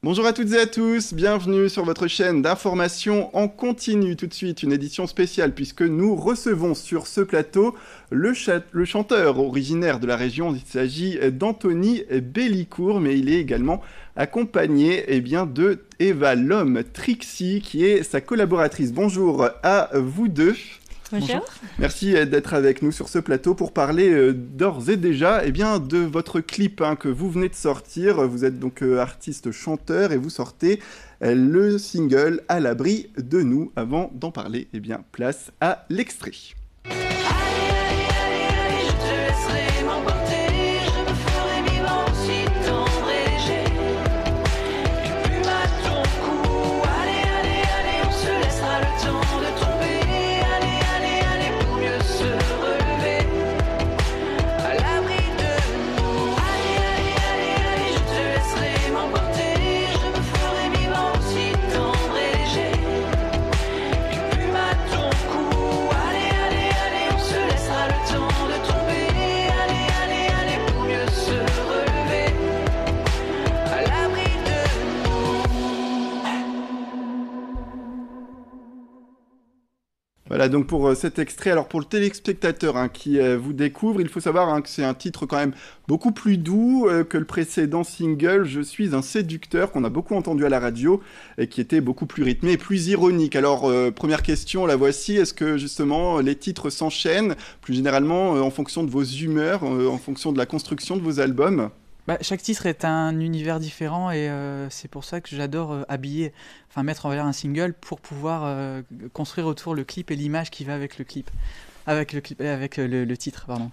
Bonjour à toutes et à tous, bienvenue sur votre chaîne d'information en continu. Tout de suite, une édition spéciale puisque nous recevons sur ce plateau le chanteur originaire de la région. Il s'agit d'Anthony Bellicourt, mais il est également accompagné de Eva Lhomme Trixie, qui est sa collaboratrice. Bonjour à vous deux. Bonjour. Merci d'être avec nous sur ce plateau pour parler d'ores et déjà de votre clip que vous venez de sortir. Vous êtes donc artiste chanteur et vous sortez le single À l'abri de nous. Avant d'en parler, place à l'extrait. Voilà donc pour cet extrait. Alors pour le téléspectateur qui vous découvre, il faut savoir que c'est un titre quand même beaucoup plus doux que le précédent single Je suis un séducteur qu'on a beaucoup entendu à la radio et qui était beaucoup plus rythmé et plus ironique. Alors première question, la voici, est-ce que justement les titres s'enchaînent plus généralement en fonction de vos humeurs, en fonction de la construction de vos albums ? Chaque titre est un univers différent et c'est pour ça que j'adore mettre en valeur un single pour pouvoir construire autour le clip et l'image qui va avec le clip, avec le titre, pardon.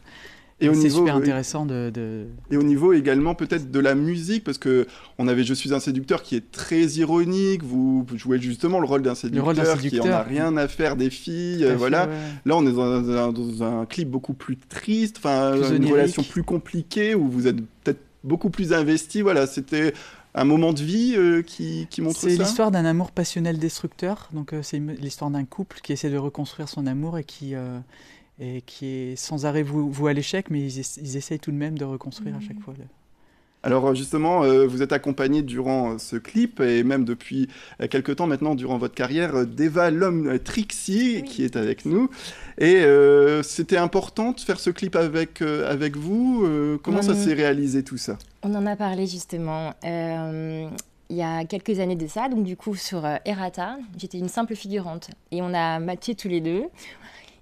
Et c'est super intéressant Et au niveau également peut-être de la musique, parce que on avait Je suis un séducteur qui est très ironique, vous jouez justement le rôle d'un séducteur qui en a rien à faire des filles, voilà. Ouais. Là on est dans un clip beaucoup plus triste, une relation plus compliquée où vous êtes peut-être beaucoup plus investi, voilà, c'était un moment de vie qui montre ça. C'est l'histoire d'un amour passionnel destructeur, donc c'est l'histoire d'un couple qui essaie de reconstruire son amour et qui est sans arrêt voué à l'échec, mais ils essayent tout de même de reconstruire à chaque fois. Alors justement, vous êtes accompagné durant ce clip et même depuis quelques temps maintenant durant votre carrière d'Eva Lhomme Trixie qui est avec nous. Et c'était important de faire ce clip avec vous. Comment ça s'est réalisé tout ça ? On en a parlé justement il y a quelques années de ça. Donc du coup sur Errata, j'étais une simple figurante et on a matché tous les deux.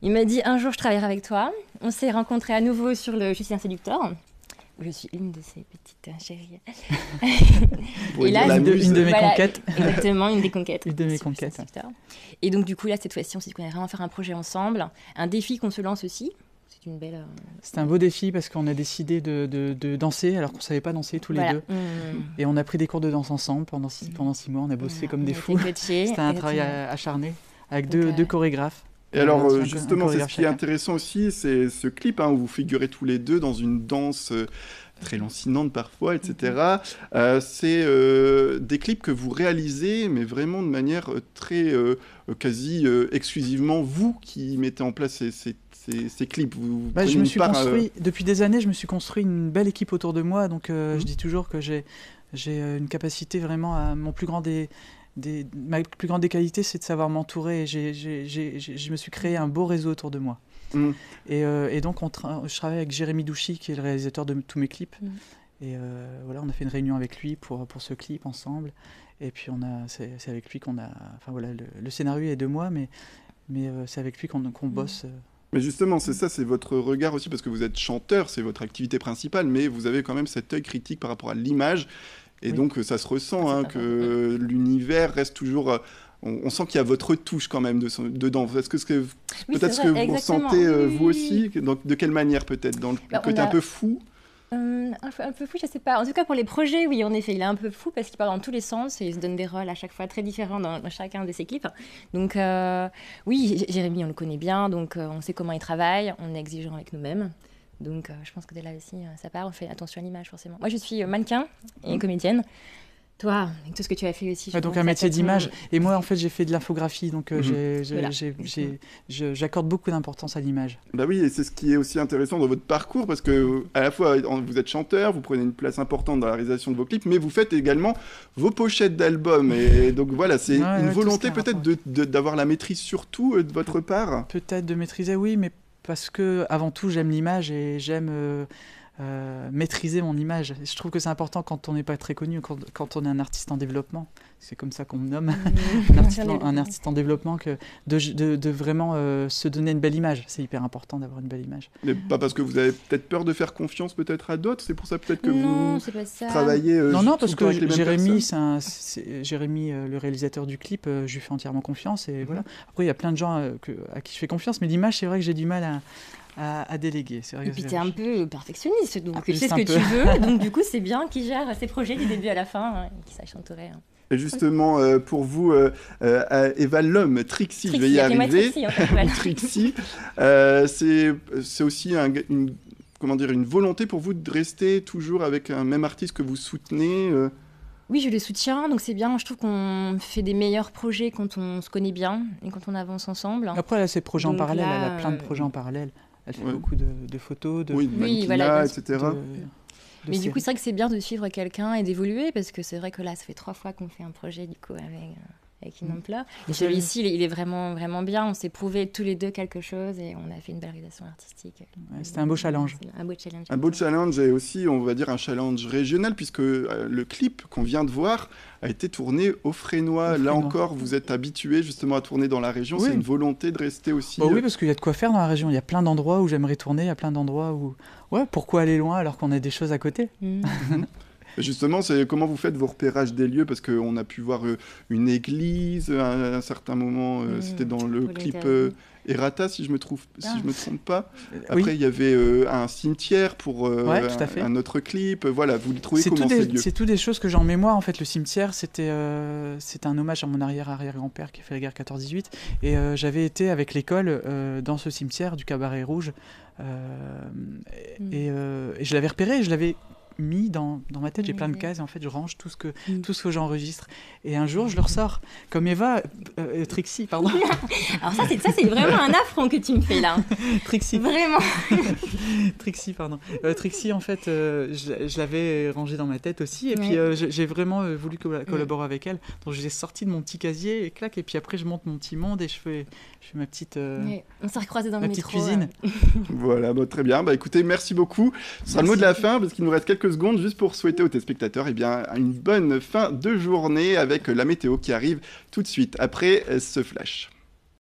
Il m'a dit un jour je travaillerai avec toi. On s'est rencontrés à nouveau sur le Je suis un séducteur. Je suis une de ces petites chéries. Et là, une de mes conquêtes. Exactement, une des conquêtes. Une de mes conquêtes. Et donc, du coup, là, cette fois-ci, on s'est dit qu'on allait vraiment faire un projet ensemble. Un défi qu'on se lance aussi. C'est une belle... C'était un beau défi parce qu'on a décidé de danser alors qu'on ne savait pas danser tous les deux. Et on a pris des cours de danse ensemble pendant 6 mois. On a bossé comme des fous. C'était un travail acharné avec deux chorégraphes. Et alors, justement, c'est ce qui est intéressant aussi, c'est ce clip où vous figurez tous les deux dans une danse très lancinante parfois, etc. C'est des clips que vous réalisez, mais vraiment de manière très, quasi exclusivement vous qui mettez en place ces clips. Depuis des années, je me suis construit une belle équipe autour de moi, donc je dis toujours que j'ai une capacité vraiment à ma plus grande des qualités, c'est de savoir m'entourer. Je me suis créé un beau réseau autour de moi. Et donc, je travaille avec Jérémy Douchy, qui est le réalisateur de tous mes clips. Et voilà, on a fait une réunion avec lui pour ce clip ensemble. Et puis, c'est avec lui qu'on a... le scénario est de moi, mais c'est avec lui qu'on bosse. Mais justement, c'est ça, c'est votre regard aussi, parce que vous êtes chanteur, c'est votre activité principale, mais vous avez quand même cet œil critique par rapport à l'image. Et donc, ça se ressent que l'univers reste toujours... On sent qu'il y a votre touche quand même dedans. Est-ce que peut-être ce que vous ressentez vous aussi ? De quelle manière peut-être ? Dans le côté un peu fou ? Un peu fou, je sais pas. En tout cas, pour les projets, oui, en effet, il est un peu fou parce qu'il part dans tous les sens et il se donne des rôles à chaque fois très différents dans chacun de ses clips. Donc, oui, Jérémy, on le connaît bien, donc on sait comment il travaille, on est exigeant avec nous-mêmes. Donc, je pense que dès là aussi, ça part, on fait attention à l'image, forcément. Moi, je suis mannequin et comédienne. Toi, avec tout ce que tu as fait aussi. Donc un métier d'image. Et moi, en fait, j'ai fait de l'infographie, donc Voilà. j'accorde beaucoup d'importance à l'image. Bah oui, et c'est ce qui est aussi intéressant dans votre parcours, parce que à la fois vous êtes chanteur, vous prenez une place importante dans la réalisation de vos clips, mais vous faites également vos pochettes d'albums. Et donc voilà, c'est une volonté peut-être d'avoir la maîtrise sur tout de votre part. Peut-être de maîtriser, oui, mais parce que avant tout, j'aime l'image et j'aime maîtriser mon image. Et je trouve que c'est important quand on n'est pas très connu, quand on est un artiste en développement. C'est comme ça qu'on me nomme, un artiste en développement, de vraiment se donner une belle image. C'est hyper important d'avoir une belle image. Mais pas parce que vous avez peut-être peur de faire confiance peut-être à d'autres, c'est pour ça peut-être que non, vous c'est pas ça. travaillez non, parce que Jérémy, Jérémy, le réalisateur du clip, je lui fais entièrement confiance. Et voilà. Après, il y a plein de gens à qui je fais confiance, mais l'image, c'est vrai que j'ai du mal à déléguer. C'est vrai. Et puis tu es un peu perfectionniste, donc tu sais ce que tu veux, donc du coup c'est bien qu'il gère ses projets du début à la fin, qu'il sache entourer. Et justement, pour vous, Eva Lhomme, Trixie, je vais y arriver. Trixie, c'est aussi une volonté pour vous de rester toujours avec un même artiste que vous soutenez Oui, je le soutiens, donc c'est bien. Je trouve qu'on fait des meilleurs projets quand on se connaît bien et quand on avance ensemble. Après, elle a ses projets en parallèle, elle a plein de projets en parallèle. Elle fait beaucoup de photos, de voilà, etc. Mais du coup, c'est vrai que c'est bien de suivre quelqu'un et d'évoluer, parce que c'est vrai que là, ça fait 3 fois qu'on fait un projet du coup avec une ampleur. Et celui-ci, il est vraiment, vraiment bien. On s'est prouvé tous les deux quelque chose et on a fait une belle réalisation artistique. Ouais, c'était un beau challenge. Un beau challenge et aussi, on va dire, un challenge régional, puisque le clip qu'on vient de voir a été tourné au Fresnois. Là encore, vous êtes habitué justement à tourner dans la région. Oui. C'est une volonté de rester aussi... Oui, parce qu'il y a de quoi faire dans la région. Il y a plein d'endroits où j'aimerais tourner, il y a plein d'endroits où... Ouais, pourquoi aller loin alors qu'on a des choses à côté Justement, c'est comment vous faites vos repérages des lieux, parce qu'on a pu voir une église à un certain moment, c'était dans le clip Errata, si je me trompe pas. Après, il y avait un cimetière pour un autre clip. Voilà, vous le trouvez comment ces lieux ? C'est tout des choses que j'ai en mémoire. En fait, le cimetière, c'était un hommage à mon arrière-arrière-grand-père qui a fait la guerre 14-18. Et j'avais été avec l'école dans ce cimetière du Cabaret Rouge. Et je l'avais repéré, je l'avais mis dans ma tête, j'ai plein de cases et en fait je range tout ce que j'enregistre et un jour je le ressors comme Eva Trixie pardon. Alors ça c'est vraiment un affront que tu me fais là. Trixie vraiment. Trixie pardon. Trixie en fait je l'avais rangé dans ma tête aussi et puis j'ai vraiment voulu collaborer avec elle, donc je l'ai sorti de mon petit casier et clac, et puis après je monte mon petit monde et je fais ma petite on s'est recroisés dans le métro, cuisine. Voilà, très bien. Écoutez, merci beaucoup. Ce sera le mot de la fin parce qu'il nous reste quelques secondes juste pour souhaiter aux téléspectateurs une bonne fin de journée avec la météo qui arrive tout de suite après ce flash.